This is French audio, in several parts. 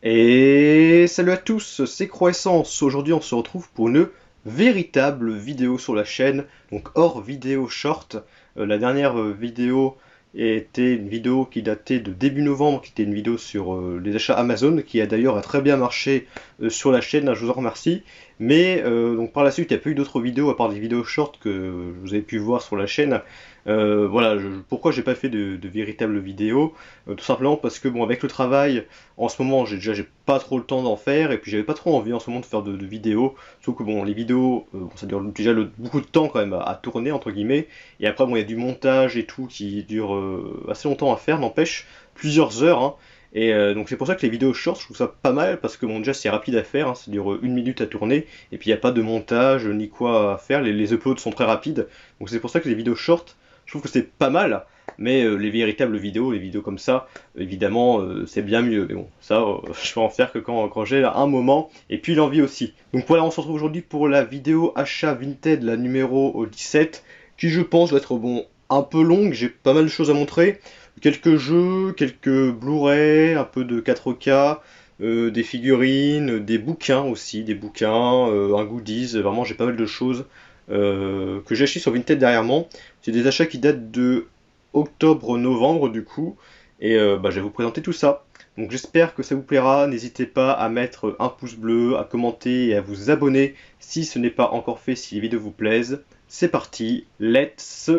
Et salut à tous, c'est Croissance. Aujourd'hui, on se retrouve pour une véritable vidéo sur la chaîne, donc hors vidéo short. La dernière vidéo était une vidéo qui datait de début novembre, qui était une vidéo sur les achats Amazon, qui a d'ailleurs très bien marché sur la chaîne, hein, je vous en remercie. Mais donc par la suite, il n'y a pas eu d'autres vidéos à part des vidéos short que vous avez pu voir sur la chaîne. Voilà, pourquoi j'ai pas fait de véritables vidéos? Tout simplement parce que bon, avec le travail, en ce moment, j'ai pas trop le temps d'en faire, et puis j'avais pas trop envie en ce moment de faire de vidéos. Sauf que bon, les vidéos, bon, ça dure déjà beaucoup de temps quand même à tourner entre guillemets, et après bon, il y a du montage et tout qui dure assez longtemps à faire, n'empêche, plusieurs heures, hein. Et donc c'est pour ça que les vidéos shorts, je trouve ça pas mal, parce que bon, déjà c'est rapide à faire, hein, ça dure une minute à tourner, et puis il n'y a pas de montage ni quoi à faire, les uploads sont très rapides, donc c'est pour ça que les vidéos shorts, je trouve que c'est pas mal. Mais les véritables vidéos, les vidéos comme ça, évidemment, c'est bien mieux. Mais bon, ça, je peux en faire que quand j'ai un moment, et puis l'envie aussi. Donc voilà, on se retrouve aujourd'hui pour la vidéo achat Vinted, la numéro 17, qui je pense va être bon, un peu longue, j'ai pas mal de choses à montrer. Quelques jeux, quelques Blu-ray, un peu de 4K, des figurines, des bouquins aussi, des bouquins, un goodies, vraiment j'ai pas mal de choses que j'ai acheté sur Vinted dernièrement. C'est des achats qui datent de octobre-novembre du coup, et je vais vous présenter tout ça. Donc j'espère que ça vous plaira, n'hésitez pas à mettre un pouce bleu, à commenter et à vous abonner si ce n'est pas encore fait, si les vidéos vous plaisent. C'est parti, let's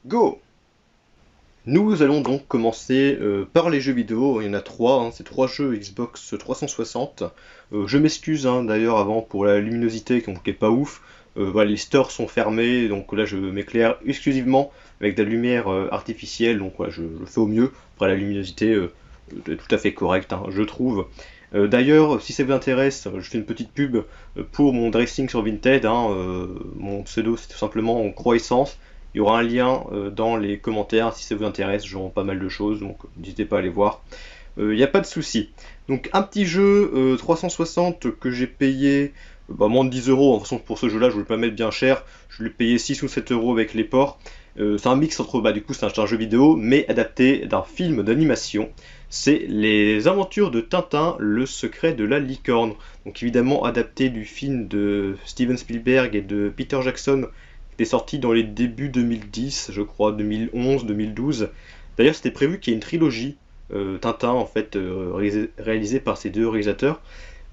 go! Nous allons donc commencer par les jeux vidéo. Il y en a trois, hein, c'est trois jeux Xbox 360. Je m'excuse hein, d'ailleurs avant pour la luminosité qui est pas ouf. Voilà, les stores sont fermés, donc là je m'éclaire exclusivement avec de la lumière artificielle, donc voilà, je fais au mieux. Après la luminosité est tout à fait correcte, hein, je trouve. D'ailleurs, si ça vous intéresse, je fais une petite pub pour mon dressing sur Vinted, hein, mon pseudo c'est tout simplement Croissance. Il y aura un lien dans les commentaires si ça vous intéresse, j'aurai pas mal de choses, donc n'hésitez pas à aller voir. Il n'y a pas de souci. Donc un petit jeu 360 que j'ai payé moins de 10 euros. En façon pour ce jeu-là, je voulais pas mettre bien cher. Je l'ai payé 6 ou 7 euros avec les ports. C'est un mix entre, du coup, c'est un jeu vidéo, mais adapté d'un film d'animation. C'est Les Aventures de Tintin, le secret de la licorne. Donc évidemment adapté du film de Steven Spielberg et de Peter Jackson, qui était sorti dans les débuts 2010, je crois, 2011, 2012. D'ailleurs, c'était prévu qu'il y ait une trilogie Tintin en fait réalisé par ces deux réalisateurs.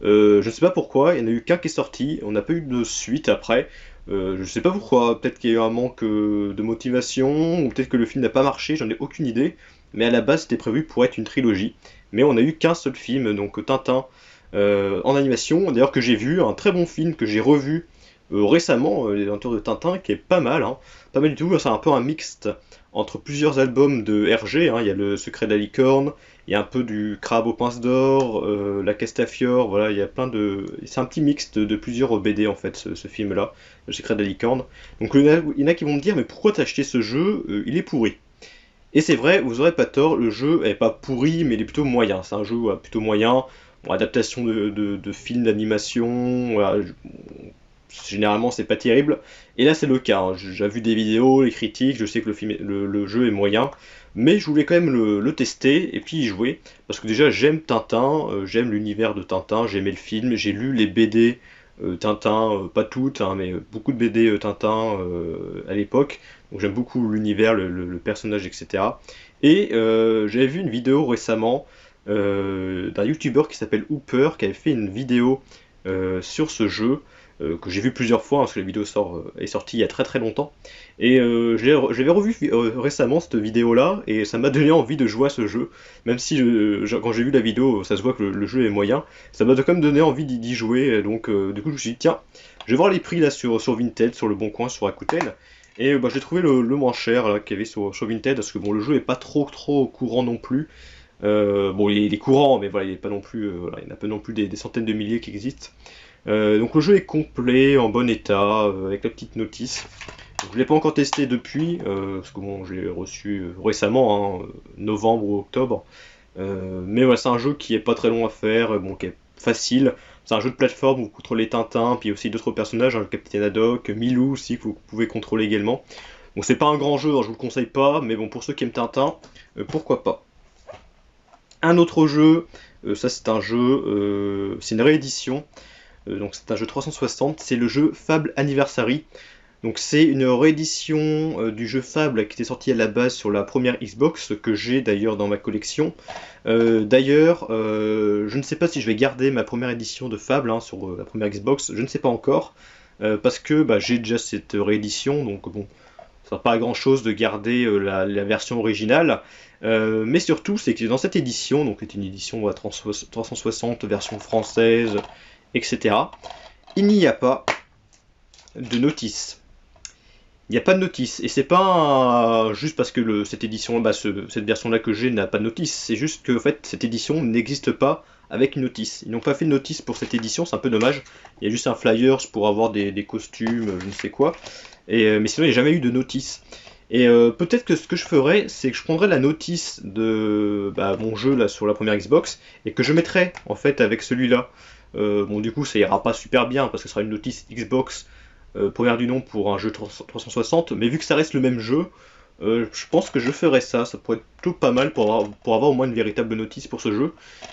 Je ne sais pas pourquoi, il n'y en a eu qu'un qui est sorti, on n'a pas eu de suite après. Je ne sais pas pourquoi, peut-être qu'il y a eu un manque de motivation, ou peut-être que le film n'a pas marché, j'en ai aucune idée. Mais à la base c'était prévu pour être une trilogie. Mais on n'a eu qu'un seul film, donc Tintin en animation, d'ailleurs que j'ai vu, un très bon film que j'ai revu récemment, Les Aventures de Tintin, qui est pas mal, hein. Pas mal du tout, c'est un peu un mixte entre plusieurs albums de Hergé, hein. Il y a Le Secret de la Licorne, il y a un peu du Crabe aux pinces d'or, La Castafiore, voilà, il y a plein de... C'est un petit mixte de plusieurs BD en fait, ce film-là, Le Secret de la Licorne. Donc il y en a qui vont me dire, mais pourquoi t'as acheté ce jeu? Il est pourri. Et c'est vrai, vous aurez pas tort, le jeu est pas pourri, mais il est plutôt moyen. C'est un jeu plutôt moyen, bon, adaptation de films d'animation, voilà, généralement c'est pas terrible. Et là c'est le cas, hein. J'ai vu des vidéos, les critiques, je sais que le jeu est moyen, mais je voulais quand même le tester et puis y jouer, parce que déjà j'aime Tintin, j'aime l'univers de Tintin, j'ai aimé le film, j'ai lu les BD Tintin, pas toutes, hein, mais beaucoup de BD Tintin à l'époque, donc j'aime beaucoup l'univers, le personnage, etc. Et j'avais vu une vidéo récemment d'un youtubeur qui s'appelle Hooper, qui avait fait une vidéo sur ce jeu, que j'ai vu plusieurs fois, hein, parce que la vidéo est sortie il y a très très longtemps. Et j'avais revu récemment cette vidéo-là, et ça m'a donné envie de jouer à ce jeu. Même si quand j'ai vu la vidéo, ça se voit que le jeu est moyen, ça m'a quand même donné envie d'y jouer. Et donc du coup je me suis dit, tiens, je vais voir les prix là sur Vinted, sur le Bon Coin, sur Rakuten. Et j'ai trouvé le moins cher là, qu'il y avait sur Vinted, parce que bon, le jeu est pas trop courant non plus. Bon, il est courant, mais voilà, il est pas non plus, voilà, il n'y en a pas non plus des centaines de milliers qui existent. Donc le jeu est complet, en bon état, avec la petite notice. Donc, je ne l'ai pas encore testé depuis, parce que bon, je l'ai reçu récemment, hein, novembre ou octobre. Mais voilà, c'est un jeu qui est pas très long à faire, bon, qui est facile. C'est un jeu de plateforme où vous contrôlez Tintin, puis aussi d'autres personnages, hein, le Capitaine Haddock, Milou aussi, que vous pouvez contrôler également. Bon, c'est pas un grand jeu, hein, je vous le conseille pas, mais bon, pour ceux qui aiment Tintin, pourquoi pas. Un autre jeu Ça c'est un jeu, c'est une réédition, donc c'est un jeu 360, c'est le jeu Fable Anniversary. Donc c'est une réédition du jeu Fable qui était sorti à la base sur la première Xbox, que j'ai d'ailleurs dans ma collection. D'ailleurs, je ne sais pas si je vais garder ma première édition de Fable sur la première Xbox, je ne sais pas encore, parce que j'ai déjà cette réédition, donc bon, ça sert pas à grand chose de garder la version originale. Mais surtout, c'est que dans cette édition, donc c'est une édition 360, version française, etc., il n'y a pas de notice. Il n'y a pas de notice, et c'est pas juste parce que cette édition, cette version-là que j'ai n'a pas de notice, c'est juste que en fait, cette édition n'existe pas avec une notice. Ils n'ont pas fait de notice pour cette édition, c'est un peu dommage. Il y a juste un flyers pour avoir des costumes, je ne sais quoi, mais sinon il n'y a jamais eu de notice. Et peut-être que ce que je ferais, c'est que je prendrais la notice de mon jeu là sur la première Xbox, et que je mettrais en fait avec celui-là. Bon, du coup, ça ira pas super bien parce que ce sera une notice Xbox première du nom pour un jeu 360, mais vu que ça reste le même jeu, je pense que je ferais ça. Ça pourrait être plutôt pas mal pour avoir au moins une véritable notice pour ce jeu.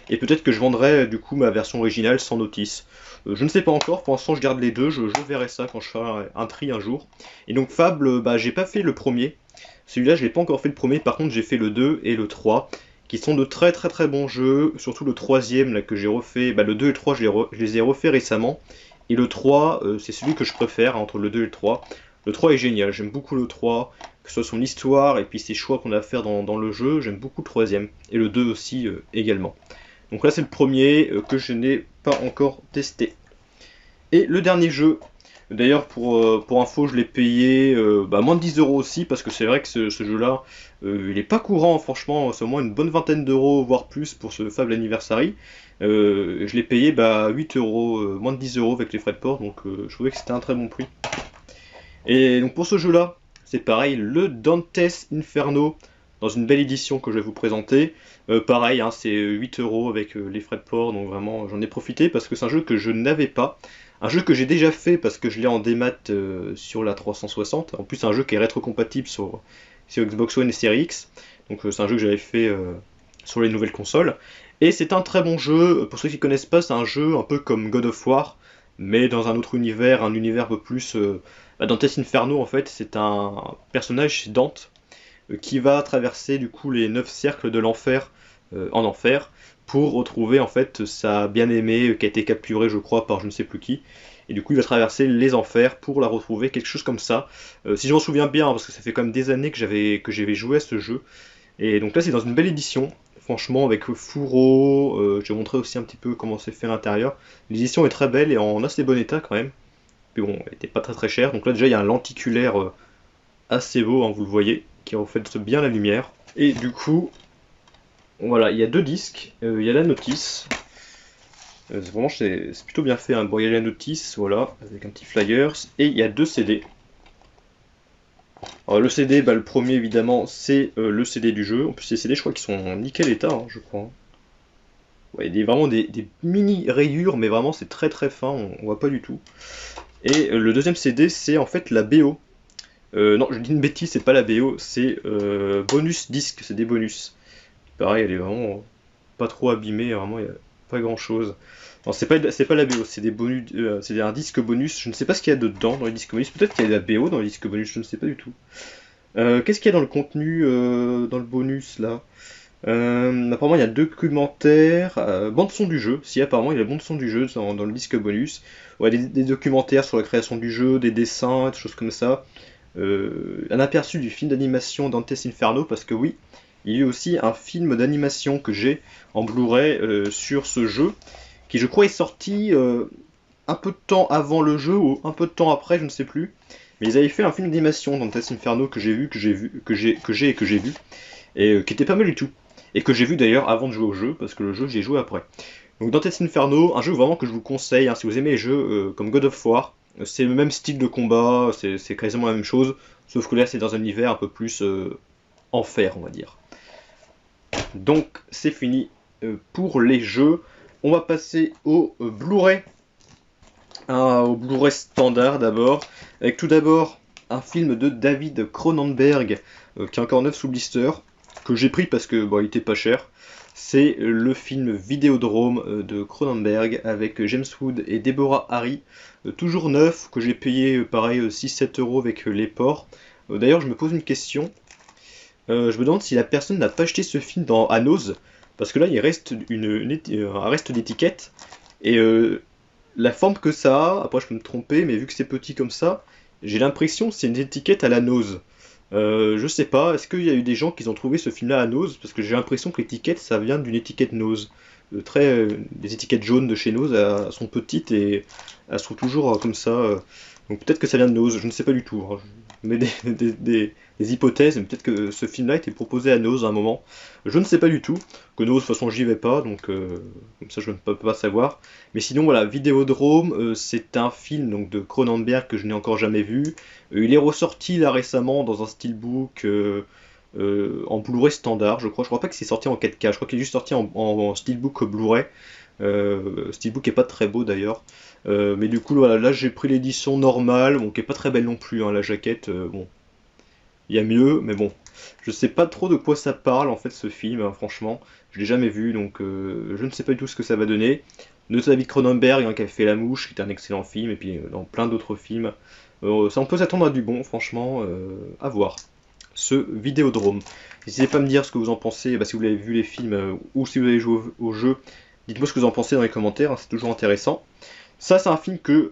Et peut-être que je vendrais du coup ma version originale sans notice. Je ne sais pas encore, pour l'instant je garde les deux, je verrai ça quand je ferai un tri un jour. Et donc Fable, j'ai pas fait le premier. Celui-là, je l'ai pas encore fait le premier, par contre j'ai fait le 2 et le 3, qui sont de très très très bons jeux, surtout le troisième là que j'ai refait, le 2 et le 3 je les ai refaits récemment, et le 3 c'est celui que je préfère entre le 2 et le 3. Le 3 est génial, j'aime beaucoup le 3, que ce soit son histoire et puis ses choix qu'on a à faire dans le jeu, j'aime beaucoup le troisième, et le 2 aussi également. Donc là c'est le premier que je n'ai pas encore testé. Et le dernier jeu, d'ailleurs pour info je l'ai payé moins de 10 € aussi, parce que c'est vrai que ce jeu-là, il est pas courant franchement, c'est au moins une bonne vingtaine d'euros voire plus pour ce Fable Anniversary. Je l'ai payé 8 €, moins de 10 € avec les frais de port, donc je trouvais que c'était un très bon prix. Et donc pour ce jeu-là, c'est pareil, le Dante's Inferno, dans une belle édition que je vais vous présenter. Pareil, c'est 8 € avec les frais de port, donc vraiment j'en ai profité parce que c'est un jeu que je n'avais pas. Un jeu que j'ai déjà fait parce que je l'ai en démat sur la 360. En plus, c'est un jeu qui est rétrocompatible sur Xbox One et Series X. Donc c'est un jeu que j'avais fait sur les nouvelles consoles. Et c'est un très bon jeu. Pour ceux qui ne connaissent pas, c'est un jeu un peu comme God of War, mais dans un autre univers, un univers un peu plus... Dante's Inferno, en fait, c'est un personnage, c'est Dante, qui va traverser du coup les 9 cercles de l'enfer en enfer pour retrouver en fait sa bien-aimée qui a été capturée, je crois, par je ne sais plus qui. Et du coup, il va traverser les enfers pour la retrouver, quelque chose comme ça. Si je m'en souviens bien, parce que ça fait quand même des années que j'avais joué à ce jeu. Et donc là, c'est dans une belle édition, franchement, avec fourreau. Je vais montrer aussi un petit peu comment c'est fait à l'intérieur. L'édition est très belle et en assez bon état quand même. Mais bon, elle n'était pas très très chère. Donc là, déjà, il y a un lenticulaire assez beau, vous le voyez, qui reflète bien la lumière. Et du coup, voilà, il y a deux disques, il y a la notice. Vraiment, c'est plutôt bien fait. Bon, il y a la notice, voilà, avec un petit flyers. Et il y a deux CD. Alors, le CD, le premier évidemment, c'est le CD du jeu. En plus, ces CD, je crois qu'ils sont en nickel état, je crois. Ouais, il y a vraiment des mini rayures, mais vraiment, c'est très très fin, on voit pas du tout. Et le deuxième CD, c'est en fait la BO. Non, je dis une bêtise, c'est pas la BO, c'est bonus disque, c'est des bonus. Pareil, elle est vraiment pas trop abîmée, vraiment, il n'y a pas grand chose. Non, c'est pas la BO, c'est des bonus, c'est un disque bonus. Je ne sais pas ce qu'il y a dedans dans les disques bonus. Peut-être qu'il y a la BO dans les disques bonus, je ne sais pas du tout. Qu'est-ce qu'il y a dans le contenu, dans le bonus là? Apparemment, il y a documentaires, bande-son du jeu. Si, apparemment, il y a la bande-son du jeu dans le disque bonus. Ouais, des documentaires sur la création du jeu, des dessins, des choses comme ça. Un aperçu du film d'animation Dante's Inferno, parce que oui, il y a eu aussi un film d'animation que j'ai en Blu-ray sur ce jeu, qui je crois est sorti un peu de temps avant le jeu, ou un peu de temps après, je ne sais plus. Mais ils avaient fait un film d'animation Dante's Inferno que j'ai vu, et qui était pas mal du tout. Et que j'ai vu d'ailleurs avant de jouer au jeu, parce que le jeu j'y ai joué après. Donc Dante's Inferno, un jeu vraiment que je vous conseille, si vous aimez les jeux comme God of War, c'est le même style de combat, c'est quasiment la même chose, sauf que là c'est dans un univers un peu plus enfer, on va dire. Donc c'est fini pour les jeux. On va passer au Blu-ray. Au Blu-ray standard d'abord, avec tout d'abord un film de David Cronenberg qui est encore neuf sous blister, que j'ai pris parce que il était pas cher. c'est le film Vidéodrome de Cronenberg avec James Wood et Deborah Harry, toujours neuf, que j'ai payé pareil 6-7 euros avec les ports. D'ailleurs, je me pose une question. Je me demande si la personne n'a pas acheté ce film dans Anos, parce que là il reste un reste d'étiquette, et la forme que ça a, après je peux me tromper, mais vu que c'est petit comme ça, j'ai l'impression que c'est une étiquette à la Nose. Je sais pas, est-ce qu'il y a eu des gens qui ont trouvé ce film-là à Nose? Parce que j'ai l'impression que l'étiquette ça vient d'une étiquette Nose. Les étiquettes jaunes de chez Nose elles sont petites et elles sont toujours comme ça. Donc peut-être que ça vient de Nose, je ne sais pas du tout, hein. Je mets des hypothèses, mais peut-être que ce film-là a été proposé à Nose à un moment. Je ne sais pas du tout. Que Nose, de toute façon, j'y vais pas, donc comme ça je ne peux pas savoir. Mais sinon, voilà, Vidéodrome, c'est un film donc, de Cronenberg que je n'ai encore jamais vu. Il est ressorti là récemment dans un steelbook en Blu-ray standard, je crois. Je crois pas que c'est sorti en 4K, je crois qu'il est juste sorti en steelbook Blu-ray. Steelbook est pas très beau d'ailleurs. Mais du coup, voilà, là j'ai pris l'édition normale, bon, qui est pas très belle non plus, hein, la jaquette. Bon, il y a mieux, mais bon. Je sais pas trop de quoi ça parle en fait ce film, hein, franchement. Je l'ai jamais vu, donc je ne sais pas du tout ce que ça va donner. De David Cronenberg, hein, qui a fait La Mouche, qui est un excellent film, et puis dans plein d'autres films. Ça on peut s'attendre à du bon, franchement, à voir. Ce Vidéodrome. N'hésitez pas à me dire ce que vous en pensez, bah, si vous avez vu les films ou si vous avez joué au jeu. Dites-moi ce que vous en pensez dans les commentaires, hein, c'est toujours intéressant. Ça, c'est un film que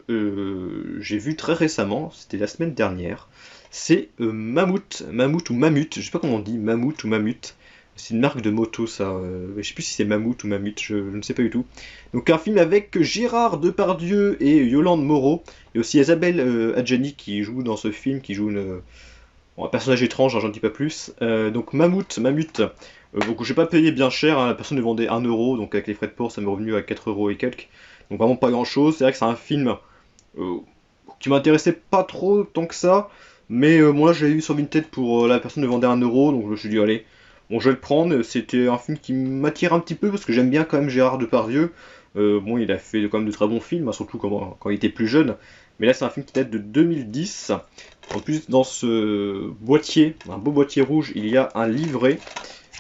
j'ai vu très récemment, c'était la semaine dernière. C'est Mammouth ou Mammut, je sais pas comment on dit, Mammouth ou Mammut. C'est une marque de moto, ça. Je sais plus si c'est Mammouth ou Mammut, je ne sais pas du tout. Donc un film avec Gérard Depardieu et Yolande Moreau, et aussi Isabelle Adjani qui joue dans ce film, qui joue bon, un personnage étrange, hein, j'en dis pas plus. Donc Mammut. Donc j'ai pas payé bien cher, hein, la personne me vendait 1 euro, donc avec les frais de port ça m'est revenu à 4 euros et quelques. Donc vraiment pas grand chose, c'est vrai que c'est un film euh, qui m'intéressait pas trop tant que ça, mais moi je l'ai eu sur Vinted pour la personne me vendait 1 euro, donc je me suis dit allez, bon je vais le prendre, c'était un film qui m'attire un petit peu parce que j'aime bien quand même Gérard Depardieu. Bon il a fait quand même de très bons films, hein, surtout quand il était plus jeune, mais là c'est un film qui date de 2010. En plus dans ce boîtier, un beau boîtier rouge, il y a un livret.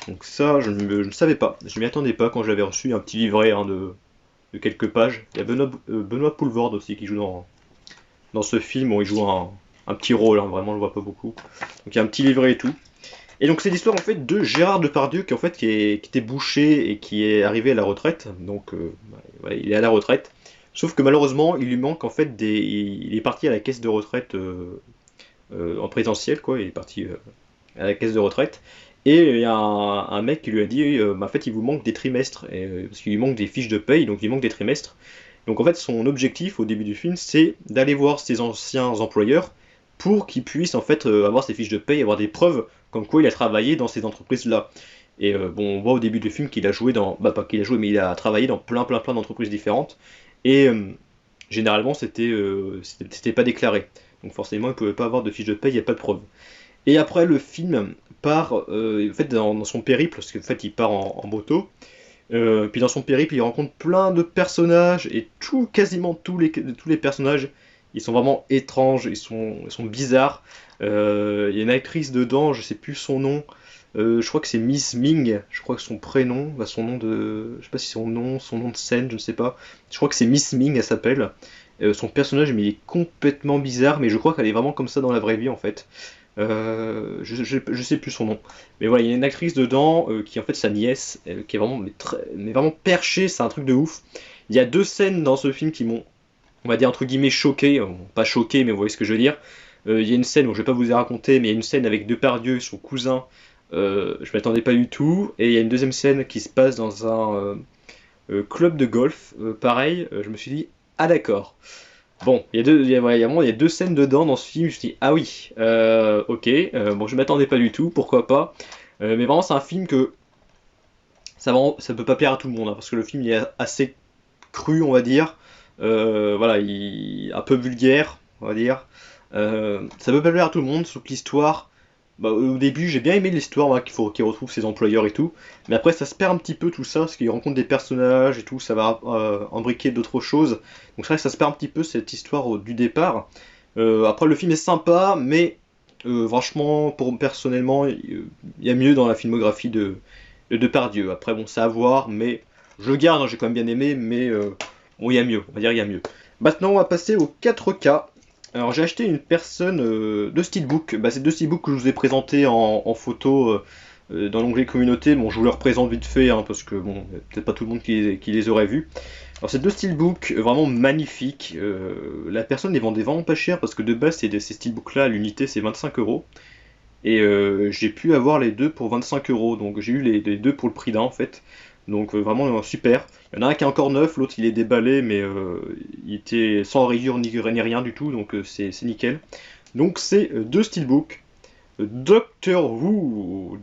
Donc ça, je ne savais pas, je m'y attendais pas quand j'avais reçu un petit livret, hein, de quelques pages. Il y a Benoît Poulvord aussi qui joue dans ce film. Bon, il joue un petit rôle, hein, vraiment, on le voit pas beaucoup. Donc il y a un petit livret et tout. Et donc c'est l'histoire en fait de Gérard Depardieu qui était bouché et qui est arrivé à la retraite. Donc voilà, il est à la retraite. Sauf que malheureusement, il lui manque en fait il est parti à la caisse de retraite en présentiel, quoi. Il est parti à la caisse de retraite. Et il y a un mec qui lui a dit, bah, en fait, il vous manque des trimestres, parce qu'il lui manque des fiches de paye, donc il manque des trimestres. Donc en fait, son objectif au début du film, c'est d'aller voir ses anciens employeurs pour qu'il puisse en fait avoir ses fiches de paye, avoir des preuves comme quoi il a travaillé dans ces entreprises-là. Et bon, on voit au début du film qu'il a joué bah pas qu'il a joué, mais il a travaillé dans plein d'entreprises différentes. Et généralement, c'était pas déclaré. Donc forcément, il pouvait pas avoir de fiches de paye, il n'y a pas de preuves. Et après, le film part en fait, dans son périple, parce qu'en fait, il part en moto. Puis dans son périple, il rencontre plein de personnages, et quasiment tous les personnages, ils sont vraiment étranges, ils sont bizarres. Il y a une actrice dedans, je sais plus son nom. Je crois que c'est Miss Ming, je crois que son prénom, bah, son nom de. Je sais pas si son nom de scène, je ne sais pas. Je crois que c'est Miss Ming, elle s'appelle. Son personnage, mais il est complètement bizarre, mais je crois qu'elle est vraiment comme ça dans la vraie vie en fait. Je sais plus son nom. Mais voilà, il y a une actrice dedans qui est en fait sa nièce, qui est vraiment, mais vraiment perchée, c'est un truc de ouf. Il y a 2 scènes dans ce film qui m'ont, on va dire entre guillemets, choqué. Pas choqué, mais vous voyez ce que je veux dire. Il y a une scène, où je vais pas vous y raconter, mais il y a une scène avec Depardieu et son cousin. Je m'attendais pas du tout. Et il y a une deuxième scène qui se passe dans un club de golf. Pareil, je me suis dit, ah d'accord. Bon, voilà, il y a 2 scènes dedans dans ce film, je me suis dit, ah oui, ok, bon, je m'attendais pas du tout, pourquoi pas. Mais vraiment, c'est un film que ça peut pas plaire à tout le monde, hein, parce que le film il est assez cru, on va dire. Voilà, un peu vulgaire, on va dire. Ça peut pas plaire à tout le monde, sauf que l'histoire. Bah, au début, j'ai bien aimé l'histoire, voilà, qu'il retrouve ses employeurs et tout. Mais après, ça se perd un petit peu tout ça, parce qu'il rencontre des personnages et tout, ça va embriquer d'autres choses. Donc c'est vrai que ça se perd un petit peu cette histoire du départ. Après, le film est sympa, mais franchement, personnellement, il y a mieux dans la filmographie de Depardieu. Après bon, c'est à voir, mais je garde, hein, j'ai quand même bien aimé, mais bon, il y a mieux, on va dire il y a mieux. Maintenant, on va passer au 4K. Alors j'ai acheté une personne de Steelbook. Bah, c'est deux Steelbooks que je vous ai présentés en photo dans l'onglet communauté. Bon, je vous les représente vite fait hein, parce que bon, peut-être pas tout le monde qui les aurait vus. Alors c'est deux Steelbooks vraiment magnifiques. La personne les vendait vraiment pas cher parce que de base ces Steelbooks là, l'unité c'est 25 €. Et j'ai pu avoir les deux pour 25 €. Donc j'ai eu les deux pour le prix d'un en fait. Donc vraiment super. Il y en a un qui est encore neuf, l'autre il est déballé, mais il était sans rayures ni rien du tout, donc c'est nickel. Donc c'est deux Steelbooks. Doctor Who.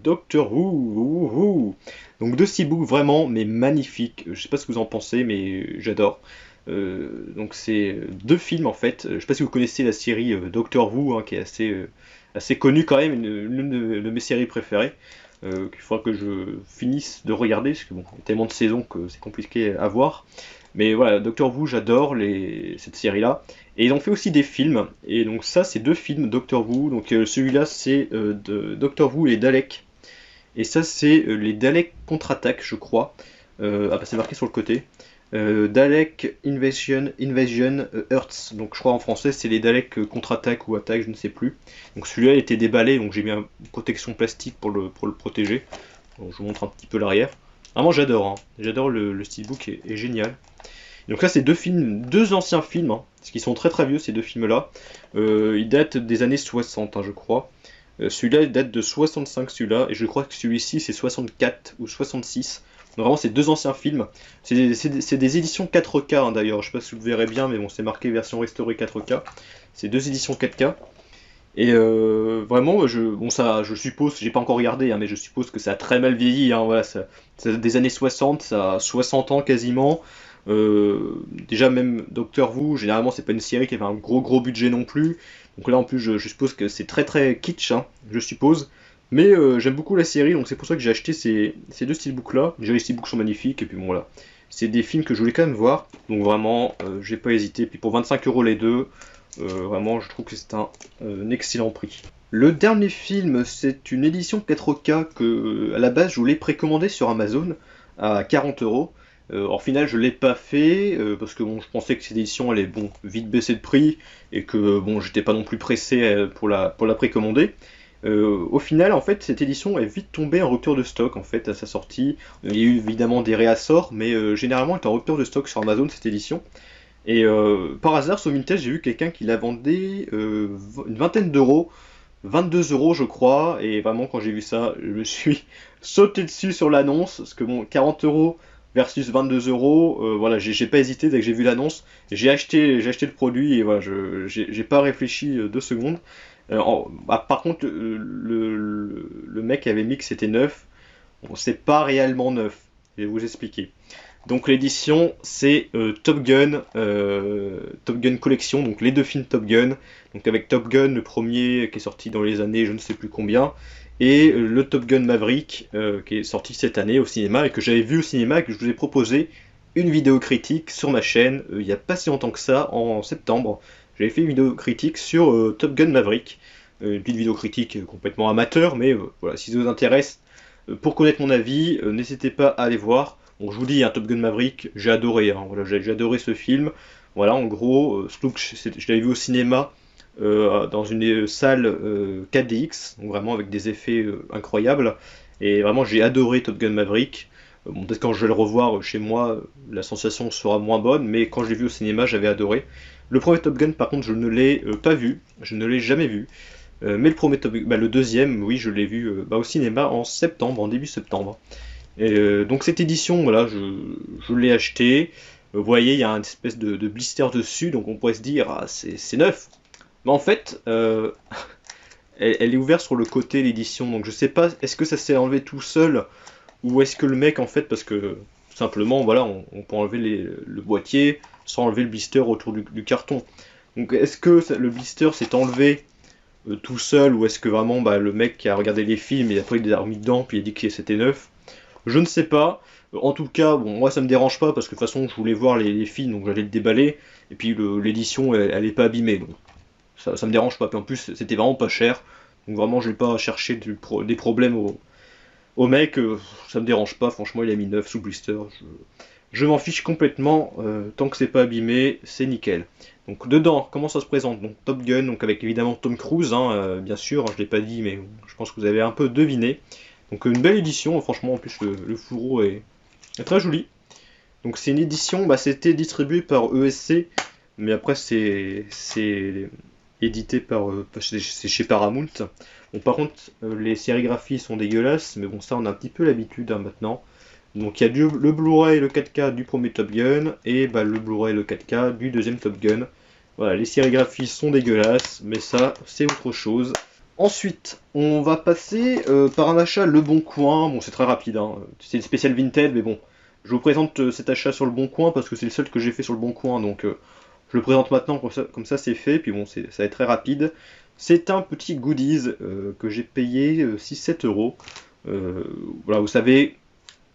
Donc deux Steelbooks vraiment, mais magnifiques. Je sais pas ce que vous en pensez, mais j'adore. Donc c'est deux films en fait. Je sais pas si vous connaissez la série Doctor Who, hein, qui est assez connue quand même, l'une de mes séries préférées. Qu'il faudra que je finisse de regarder, parce que bon, il y a tellement de saisons que c'est compliqué à voir. Mais voilà, Doctor Who, j'adore cette série-là. Et ils ont fait aussi des films, et donc ça, c'est deux films Doctor Who. Donc celui-là, c'est de Doctor Who et les Daleks. Et ça, c'est les Daleks contre-attaque, je crois. Ah bah c'est marqué sur le côté. Dalek Invasion Earths. Donc je crois en français c'est les Daleks contre-attaque ou attaque, je ne sais plus. Donc celui-là était déballé, donc j'ai mis une protection plastique pour le protéger. Donc, je vous montre un petit peu l'arrière. Vraiment j'adore, hein. J'adore le steelbook est génial. Donc là c'est deux films, deux anciens films, hein, parce qu'ils sont très très vieux ces deux films-là. Ils datent des années 60, hein, je crois. Celui-là il date de 65 celui-là, et je crois que celui-ci c'est 64 ou 66. Donc vraiment c'est deux anciens films. C'est des éditions 4K hein, d'ailleurs, je sais pas si vous le verrez bien, mais bon c'est marqué version restaurée 4K. C'est deux éditions 4K. Et vraiment, bon ça, je suppose, j'ai pas encore regardé, hein, mais je suppose que ça a très mal vieilli. Hein, voilà, ça des années 60, ça a 60 ans quasiment. Déjà même Doctor Who, généralement c'est pas une série qui avait un gros budget non plus. Donc là en plus je suppose que c'est très très kitsch, hein, je suppose. Mais j'aime beaucoup la série, donc c'est pour ça que j'ai acheté ces deux steelbooks là. Déjà les steelbooks sont magnifiques, et puis bon voilà. C'est des films que je voulais quand même voir, donc vraiment j'ai pas hésité. Puis pour 25 € les deux, vraiment je trouve que c'est un excellent prix. Le dernier film, c'est une édition 4K que à la base je voulais précommander sur Amazon à 40 €. En final, je l'ai pas fait parce que bon, je pensais que cette édition allait bon vite baisser de prix et que bon, j'étais pas non plus pressé pour la précommander. Au final, en fait, cette édition est vite tombée en rupture de stock en fait à sa sortie. Il y a eu évidemment des réassorts, mais généralement, elle est en rupture de stock sur Amazon cette édition. Et par hasard, sur Vinted, j'ai vu quelqu'un qui la vendait une vingtaine d'euros. 22 € je crois, et vraiment quand j'ai vu ça, je me suis sauté dessus sur l'annonce, parce que bon, 40 € versus 22 €, voilà, j'ai pas hésité dès que j'ai vu l'annonce, j'ai acheté le produit, et voilà, j'ai pas réfléchi 2 secondes. Bah, par contre, le mec avait mis que c'était neuf, bon, c'est pas réellement neuf, je vais vous expliquer. Donc l'édition c'est Top Gun Collection, donc les deux films Top Gun, donc avec Top Gun le premier qui est sorti dans les années je ne sais plus combien, et le Top Gun Maverick qui est sorti cette année au cinéma et que j'avais vu au cinéma et que je vous ai proposé une vidéo critique sur ma chaîne il n'y a pas si longtemps que ça, en septembre. J'avais fait une vidéo critique sur Top Gun Maverick, une petite vidéo critique complètement amateur, mais voilà, si ça vous intéresse, pour connaître mon avis, n'hésitez pas à aller voir. Bon, je vous dis, hein, Top Gun Maverick, j'ai adoré, hein, voilà, j'ai adoré ce film. Voilà, en gros, surtout que je l'avais vu au cinéma dans une salle 4DX, donc vraiment avec des effets incroyables. Et vraiment, j'ai adoré Top Gun Maverick. Bon, peut-être quand je vais le revoir chez moi, la sensation sera moins bonne, mais quand je l'ai vu au cinéma, j'avais adoré. Le premier Top Gun, par contre, je ne l'ai pas vu, je ne l'ai jamais vu. Mais le premier Top Gun, bah, le deuxième, oui, je l'ai vu au cinéma en septembre, en début septembre. Et donc cette édition, voilà, je l'ai acheté. Vous voyez, il y a une espèce de blister dessus, donc on pourrait se dire, ah, c'est neuf. Mais en fait, elle est ouverte sur le côté l'édition, donc je sais pas, est-ce que ça s'est enlevé tout seul, ou est-ce que le mec, en fait, parce que tout simplement, voilà, on peut enlever le boîtier sans enlever le blister autour du carton. Donc est-ce que le blister s'est enlevé tout seul, ou est-ce que vraiment bah, le mec qui a regardé les films et après il a remis dedans, puis il a dit que c'était neuf? Je ne sais pas. En tout cas, bon, moi ça me dérange pas parce que de toute façon je voulais voir les films donc j'allais le déballer. Et puis l'édition elle est pas abîmée donc ça me dérange pas. Puis en plus c'était vraiment pas cher. Donc vraiment je n'ai pas cherché des problèmes Au mec, ça me dérange pas, franchement il a mis 9 sous blister, je m'en fiche complètement, tant que c'est pas abîmé, c'est nickel. Donc dedans, comment ça se présente? Donc Top Gun, donc avec évidemment Tom Cruise, hein, bien sûr, hein, je l'ai pas dit, mais je pense que vous avez un peu deviné. Donc une belle édition, franchement, en plus le fourreau est très joli. Donc c'est une édition, bah, c'était distribué par ESC, mais après c'est édité par, c'est chez Paramount. Bon, par contre, les sérigraphies sont dégueulasses, mais bon, ça on a un petit peu l'habitude hein, maintenant. Donc il y a le Blu-ray le 4K du premier Top Gun, et bah, le Blu-ray le 4K du deuxième Top Gun. Voilà, les sérigraphies sont dégueulasses, mais ça c'est autre chose. Ensuite, on va passer par un achat Le Bon Coin. Bon, c'est très rapide, hein. C'est une spéciale Vinted, mais bon, je vous présente cet achat sur Le Bon Coin parce que c'est le seul que j'ai fait sur Le Bon Coin, donc je le présente maintenant, comme ça c'est fait, puis bon, ça va être très rapide. C'est un petit goodies que j'ai payé 6-7 euros. Voilà, vous savez,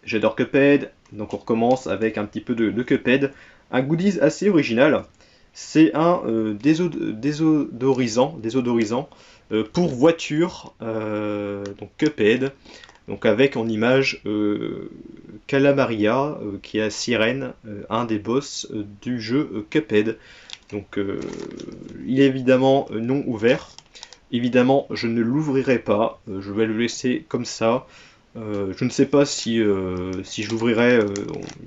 j'adore Cuphead, donc on recommence avec un petit peu de Cuphead. Un goodies assez original, c'est un désodorisant pour voiture, donc Cuphead, donc avec en image Calamaria, qui est la sirène, un des boss du jeu Cuphead. Donc il est évidemment non ouvert. Évidemment, je ne l'ouvrirai pas, je vais le laisser comme ça. Je ne sais pas si je l'ouvrirai,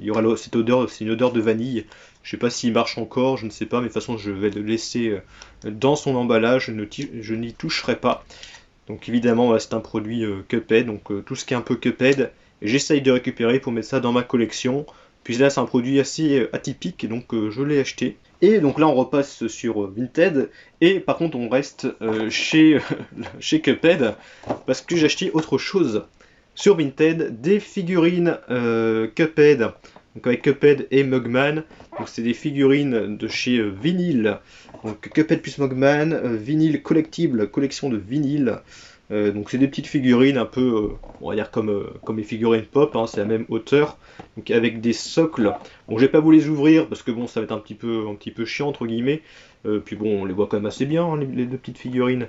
il y aura cette odeur, c'est une odeur de vanille. Je ne sais pas s'il marche encore, je ne sais pas, mais de toute façon je vais le laisser dans son emballage, je n'y toucherai pas. Donc évidemment, voilà, c'est un produit Cuphead, donc tout ce qui est un peu Cuphead, j'essaye de récupérer pour mettre ça dans ma collection. Puis là, c'est un produit assez atypique, donc je l'ai acheté. Et donc là, on repasse sur Vinted, et par contre, on reste chez Cuphead, parce que j'ai acheté autre chose sur Vinted, des figurines Cuphead, donc avec Cuphead et Mugman. Donc c'est des figurines de chez Vinyl. Donc Cuphead plus Mugman, Vinyl collectible, collection de vinyle. Donc c'est des petites figurines un peu, on va dire comme les figurines pop, hein, c'est la même hauteur, donc avec des socles. Bon, je vais pas vous les ouvrir parce que bon, ça va être un petit peu chiant entre guillemets. Puis bon, on les voit quand même assez bien hein, les deux petites figurines.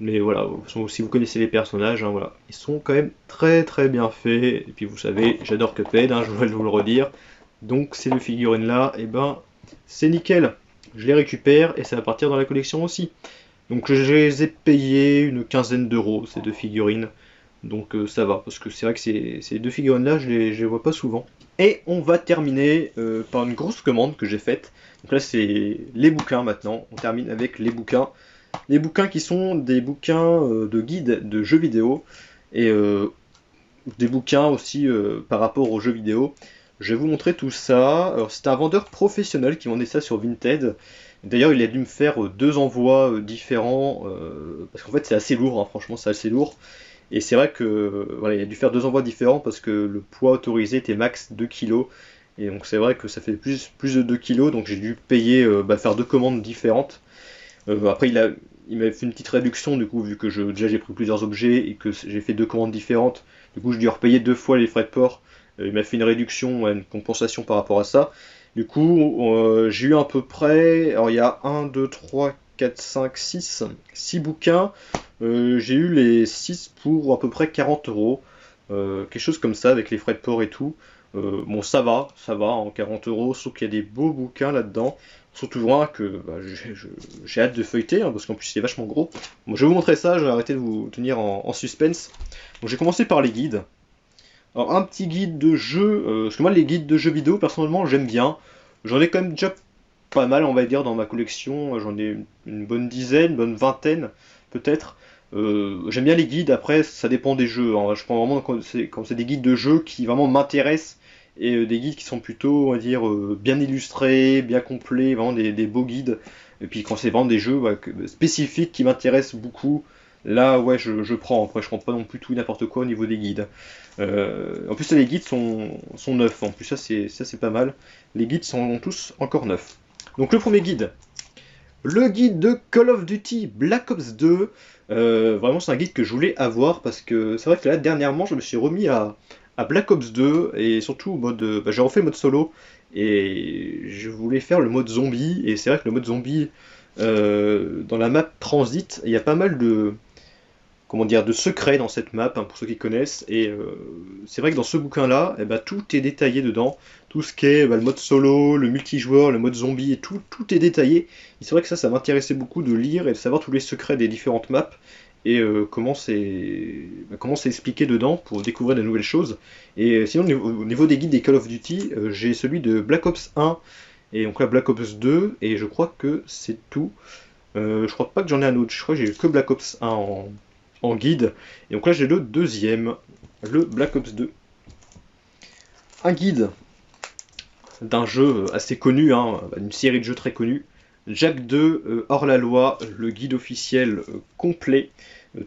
Mais voilà, si vous connaissez les personnages, hein, voilà, ils sont quand même très très bien faits. Et puis vous savez, j'adore Cuphead, hein, je vais vous le redire. Donc ces deux figurines là, et ben c'est nickel. Je les récupère et ça va partir dans la collection aussi. Donc je les ai payés une quinzaine d'euros, ces deux figurines. Donc ça va, parce que c'est vrai que ces deux figurines-là, je les vois pas souvent. Et on va terminer par une grosse commande que j'ai faite. Donc là, c'est les bouquins maintenant. On termine avec les bouquins. Les bouquins qui sont des bouquins de guides de jeux vidéo. Et des bouquins aussi par rapport aux jeux vidéo. Je vais vous montrer tout ça. Alors, c'est un vendeur professionnel qui vendait ça sur Vinted. D'ailleurs, il a dû me faire deux envois différents, parce qu'en fait c'est assez lourd, hein, franchement c'est assez lourd. Et c'est vrai que voilà, il a dû faire deux envois différents parce que le poids autorisé était max 2 kg. Et donc c'est vrai que ça fait plus de 2 kg, donc j'ai dû payer, faire deux commandes différentes. Après il m'avait fait une petite réduction du coup, vu que déjà j'ai pris plusieurs objets et que j'ai fait deux commandes différentes. Du coup, je dû repayer deux fois les frais de port. Il m'a fait une réduction, une compensation par rapport à ça. Du coup, j'ai eu à peu près, alors il y a 1, 2, 3, 4, 5, 6 bouquins. J'ai eu les 6 pour à peu près 40 euros. Quelque chose comme ça avec les frais de port et tout. Bon, ça va, en 40 euros, sauf qu'il y a des beaux bouquins là-dedans. Surtout un que j'ai hâte de feuilleter, hein, parce qu'en plus c'est vachement gros. Bon, je vais vous montrer ça, je vais arrêter de vous tenir en suspense. Donc j'ai commencé par les guides. Alors un petit guide de jeu, parce que moi les guides de jeux vidéo personnellement j'aime bien. J'en ai quand même déjà pas mal on va dire dans ma collection, j'en ai une bonne dizaine, une bonne vingtaine peut-être. J'aime bien les guides, après ça dépend des jeux, hein. Je prends vraiment quand c'est des guides de jeux qui vraiment m'intéressent et des guides qui sont plutôt on va dire bien illustrés, bien complets, vraiment des beaux guides. Et puis quand c'est vraiment des jeux spécifiques qui m'intéressent beaucoup, là ouais je prends. Après je prends pas non plus tout n'importe quoi au niveau des guides. En plus les guides sont neufs, en plus ça c'est pas mal. Les guides sont tous encore neufs. Donc le premier guide, le guide de Call of Duty Black Ops 2. Vraiment c'est un guide que je voulais avoir parce que c'est vrai que là dernièrement je me suis remis à Black Ops 2 et surtout au mode, j'ai refait le mode solo et je voulais faire le mode zombie. Et c'est vrai que le mode zombie dans la map Transit, il y a pas mal comment dire, de secrets dans cette map, hein, pour ceux qui connaissent. Et c'est vrai que dans ce bouquin-là, eh ben, tout est détaillé dedans. Tout ce qui est le mode solo, le multijoueur, le mode zombie, et tout est détaillé. Et c'est vrai que ça m'intéressait beaucoup de lire et de savoir tous les secrets des différentes maps et comment c'est expliqué dedans pour découvrir de nouvelles choses. Et sinon, au niveau des guides des Call of Duty, j'ai celui de Black Ops 1 et donc là Black Ops 2, et je crois que c'est tout. Je crois pas que j'en ai un autre, je crois que j'ai que Black Ops 1 en guide. Et donc là j'ai le deuxième, le Black Ops 2. Un guide d'un jeu assez connu, hein, une série de jeux très connue. Jak 2 hors la loi, le guide officiel complet,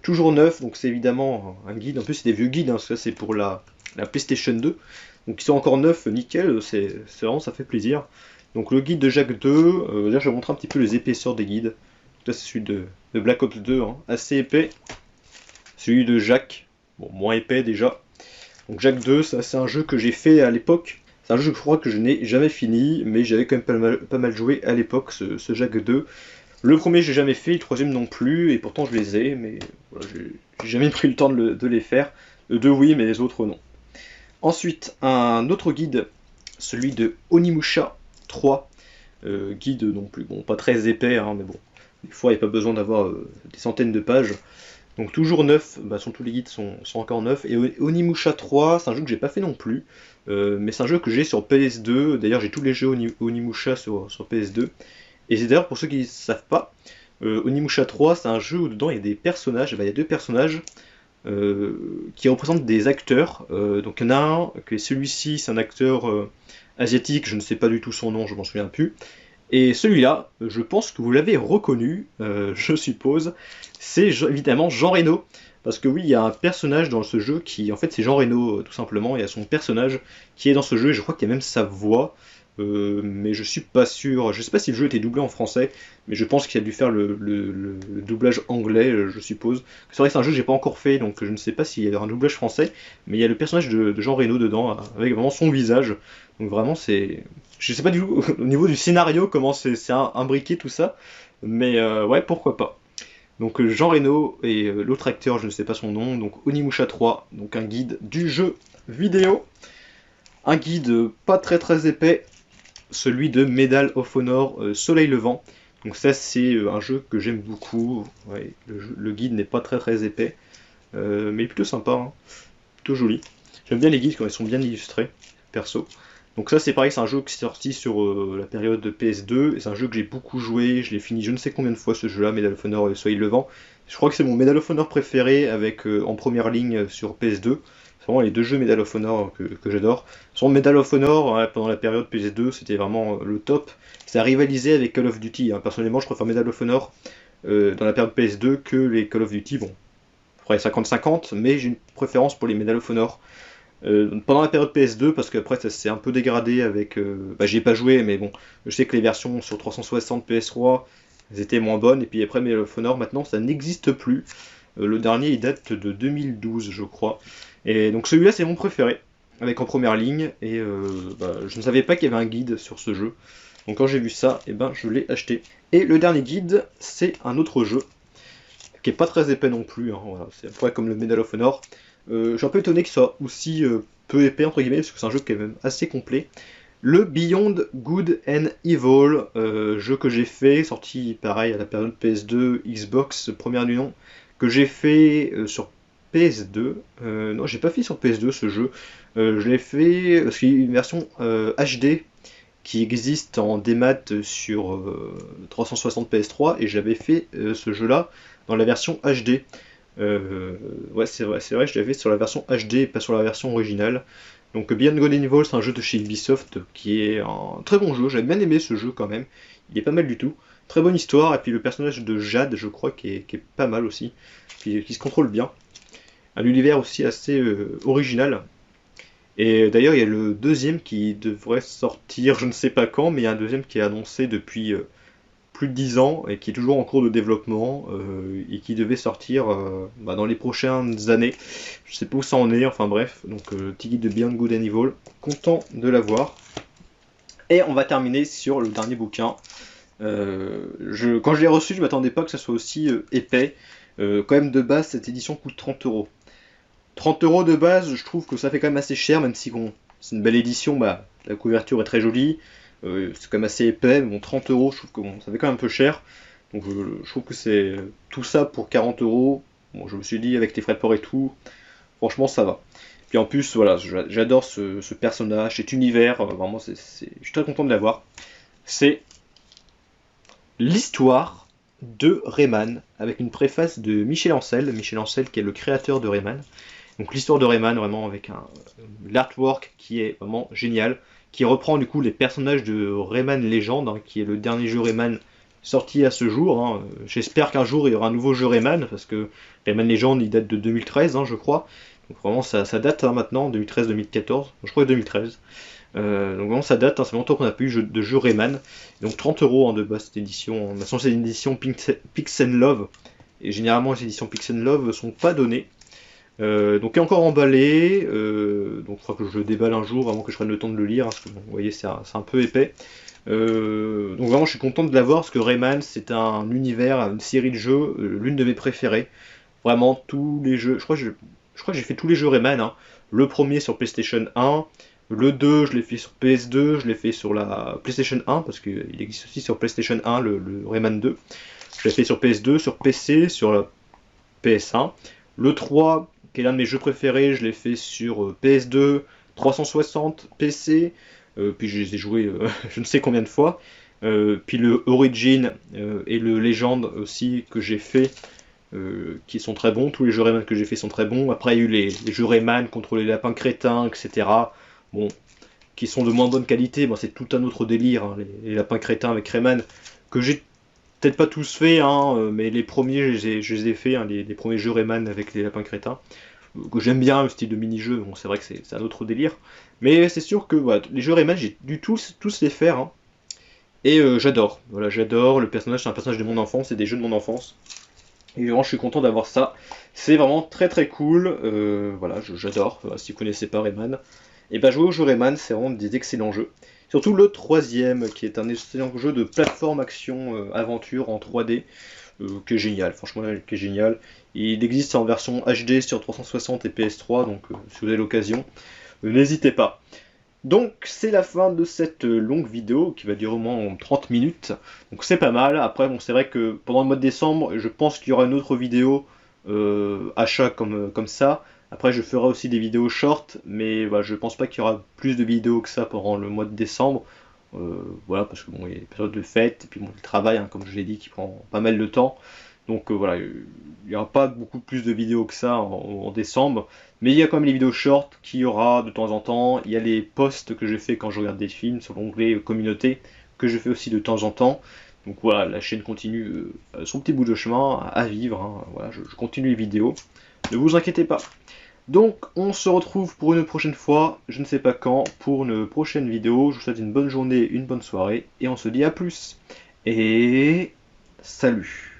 toujours neuf, donc c'est évidemment un guide, en plus c'est des vieux guides, hein, ça c'est pour la PlayStation 2, donc ils sont encore neufs, nickel, c'est vraiment, ça fait plaisir. Donc le guide de Jak 2, là je vais montrer un petit peu les épaisseurs des guides. Là c'est celui de Black Ops 2, hein, assez épais. Celui de Jak, bon, moins épais déjà. Donc Jak 2, ça c'est un jeu que j'ai fait à l'époque. C'est un jeu que je crois que je n'ai jamais fini, mais j'avais quand même pas mal joué à l'époque, ce Jak 2. Le premier j'ai jamais fait, le troisième non plus, et pourtant je les ai, mais voilà, j'ai jamais pris le temps de les faire. Le 2 oui, mais les autres non. Ensuite, un autre guide, celui de Onimusha 3. Guide non plus, bon, pas très épais, hein, mais bon, des fois il n'y a pas besoin d'avoir des centaines de pages. Donc toujours neuf, tous les guides sont encore neufs. Et Onimusha 3, c'est un jeu que j'ai pas fait non plus, mais c'est un jeu que j'ai sur PS2. D'ailleurs j'ai tous les jeux Onimusha sur PS2. Et c'est d'ailleurs pour ceux qui ne savent pas, Onimusha 3 c'est un jeu où dedans il y a des personnages, il y a deux personnages qui représentent des acteurs. Donc il y en a un, que celui-ci c'est un acteur asiatique, je ne sais pas du tout son nom, je m'en souviens plus. Et celui-là, je pense que vous l'avez reconnu, je suppose, c'est évidemment Jean Reno. Parce que oui, il y a un personnage dans ce jeu qui, en fait, c'est Jean Reno, tout simplement. Il y a son personnage qui est dans ce jeu, et je crois qu'il y a même sa voix. Mais je suis pas sûr. Je sais pas si le jeu était doublé en français, mais je pense qu'il a dû faire le doublage anglais, je suppose. C'est vrai que c'est un jeu que j'ai pas encore fait, donc je ne sais pas s'il y a un doublage français, mais il y a le personnage de Jean Reno dedans, avec vraiment son visage. Donc vraiment, c'est. Je sais pas du tout au niveau du scénario comment c'est imbriqué tout ça, mais ouais, pourquoi pas. Donc Jean Reno et l'autre acteur, je ne sais pas son nom, donc Onimusha 3, donc un guide du jeu vidéo. Un guide pas très épais, celui de Medal of Honor Soleil Levant. Donc ça c'est un jeu que j'aime beaucoup. Ouais, le guide n'est pas très épais, mais plutôt sympa, hein, plutôt joli. J'aime bien les guides quand ils sont bien illustrés, perso. Donc ça c'est pareil, c'est un jeu qui est sorti sur la période de PS2, et c'est un jeu que j'ai beaucoup joué, je l'ai fini je ne sais combien de fois ce jeu-là, Medal of Honor Soleil Levant. Je crois que c'est mon Medal of Honor préféré avec en première ligne sur PS2. C'est vraiment les deux jeux Medal of Honor que j'adore. Sur Medal of Honor, hein, pendant la période PS2, c'était vraiment le top. Ça a rivalisé avec Call of Duty, hein. Personnellement je préfère Medal of Honor dans la période PS2 que les Call of Duty. Bon, après 50-50, mais j'ai une préférence pour les Medal of Honor. Pendant la période PS2, parce qu'après ça s'est un peu dégradé avec. J'y ai pas joué, mais bon, je sais que les versions sur 360 PS3 elles étaient moins bonnes, et puis après Medal of Honor maintenant ça n'existe plus. Le dernier il date de 2012, je crois. Et donc celui-là c'est mon préféré, avec en première ligne, et je ne savais pas qu'il y avait un guide sur ce jeu. Donc quand j'ai vu ça, je l'ai acheté. Et le dernier guide, c'est un autre jeu, qui est pas très épais non plus, hein, voilà. C'est à peu près comme le Medal of Honor. Je suis un peu étonné qu'il soit aussi peu épais entre guillemets, parce que c'est un jeu qui est même assez complet. Le Beyond Good and Evil, jeu que j'ai fait, sorti pareil à la période PS2, Xbox, première du nom, que j'ai fait sur PS2. Non, j'ai pas fait sur PS2 ce jeu. Je l'ai fait, parce qu'il y a une version HD qui existe en démat sur 360 PS3, et j'avais fait ce jeu-là dans la version HD. Ouais, c'est vrai, je l'avais fait sur la version HD et pas sur la version originale. Donc Beyond Good and Evil, c'est un jeu de chez Ubisoft qui est un très bon jeu. J'avais bien aimé ce jeu quand même. Il est pas mal du tout. Très bonne histoire, et puis le personnage de Jade, je crois, qui est pas mal aussi, qui se contrôle bien. Un univers aussi assez original. Et d'ailleurs, il y a le deuxième qui devrait sortir, je ne sais pas quand, mais il y a un deuxième qui est annoncé depuis plus de 10 ans et qui est toujours en cours de développement et qui devait sortir dans les prochaines années. Je sais pas où ça en est, enfin bref. Donc, petit guide de Beyond Good and Evil, content de l'avoir. Et on va terminer sur le dernier bouquin. Quand je l'ai reçu, je m'attendais pas que ça soit aussi épais. Quand même de base cette édition coûte 30 euros. 30 euros de base, je trouve que ça fait quand même assez cher, même si bon, c'est une belle édition, bah, la couverture est très jolie, c'est quand même assez épais, mais bon, 30 euros, je trouve que bon, ça fait quand même un peu cher. Donc je trouve que c'est tout ça pour 40 euros. Bon, je me suis dit, avec les frais de port et tout, franchement, ça va. Puis en plus, voilà, j'adore ce personnage, cet univers, vraiment, je suis très content de l'avoir. C'est l'histoire de Rayman, avec une préface de Michel Ancel qui est le créateur de Rayman. Donc l'histoire de Rayman, vraiment avec l'artwork qui est vraiment génial, qui reprend du coup les personnages de Rayman Legend, hein, qui est le dernier jeu Rayman sorti à ce jour. Hein. J'espère qu'un jour il y aura un nouveau jeu Rayman, parce que Rayman Legend il date de 2013, hein, je crois. Donc vraiment ça date hein, maintenant, 2013-2014, je crois que 2013. Donc vraiment ça date, hein, c'est longtemps qu'on n'a pas eu de jeu Rayman. Donc 30 euros hein, de base cette édition. Maintenant c'est une édition Pix and Love. Et généralement les éditions Pix and Love ne sont pas données. Donc il est encore emballé, donc il faudra que je le déballe un jour avant que je prenne le temps de le lire, hein, parce que bon, vous voyez c'est un peu épais. Donc vraiment je suis content de l'avoir parce que Rayman c'est un univers, une série de jeux, l'une de mes préférées. Vraiment tous les jeux, je crois que j'ai fait tous les jeux Rayman, hein. Le premier sur PlayStation 1, le 2 je l'ai fait sur PS2, je l'ai fait sur la PlayStation 1 parce qu'il existe aussi sur PlayStation 1 le Rayman 2. Je l'ai fait sur PS2, sur PC, sur la PS1. Le 3 qui est l'un de mes jeux préférés, je l'ai fait sur PS2, 360, PC, puis je les ai joués je ne sais combien de fois. Puis le Origin et le Legend aussi que j'ai fait, qui sont très bons. Tous les jeux Rayman que j'ai fait sont très bons. Après il y a eu les jeux Rayman contre les lapins crétins, etc. Bon, qui sont de moins bonne qualité. Bon, c'est tout un autre délire, hein, les lapins crétins avec Rayman, que j'ai peut-être pas tous fait, hein, mais les premiers, je les ai fait, hein, les premiers jeux Rayman avec les lapins crétins, que j'aime bien, le style de mini-jeu, bon, c'est vrai que c'est un autre délire, mais c'est sûr que voilà, les jeux Rayman, j'ai dû tous les faire, hein, et j'adore, voilà, j'adore, le personnage, c'est un personnage de mon enfance, c'est des jeux de mon enfance, et vraiment, je suis content d'avoir ça, c'est vraiment très très cool, voilà, j'adore, si vous connaissez pas Rayman, et ben jouer aux jeux Rayman, c'est vraiment des excellents jeux. Surtout le troisième, qui est un excellent jeu de plateforme action aventure en 3D, qui est génial, franchement, qui est génial. Il existe en version HD sur 360 et PS3, donc si vous avez l'occasion, n'hésitez pas. Donc c'est la fin de cette longue vidéo qui va durer au moins 30 minutes, donc c'est pas mal. Après bon, c'est vrai que pendant le mois de décembre, je pense qu'il y aura une autre vidéo achat comme ça. Après je ferai aussi des vidéos short, mais bah, je pense pas qu'il y aura plus de vidéos que ça pendant le mois de décembre. Voilà, parce que bon, il y a des périodes de fête, et puis bon, le travail, hein, comme je l'ai dit, qui prend pas mal de temps. Donc voilà, il n'y aura pas beaucoup plus de vidéos que ça en décembre. Mais il y a quand même les vidéos short qu'il y aura de temps en temps. Il y a les posts que je fais quand je regarde des films sur l'onglet communauté, que je fais aussi de temps en temps. Donc voilà, la chaîne continue son petit bout de chemin à vivre, hein. Voilà, je continue les vidéos. Ne vous inquiétez pas. Donc on se retrouve pour une prochaine fois, je ne sais pas quand, pour une prochaine vidéo. Je vous souhaite une bonne journée, une bonne soirée, et on se dit à plus. Et salut.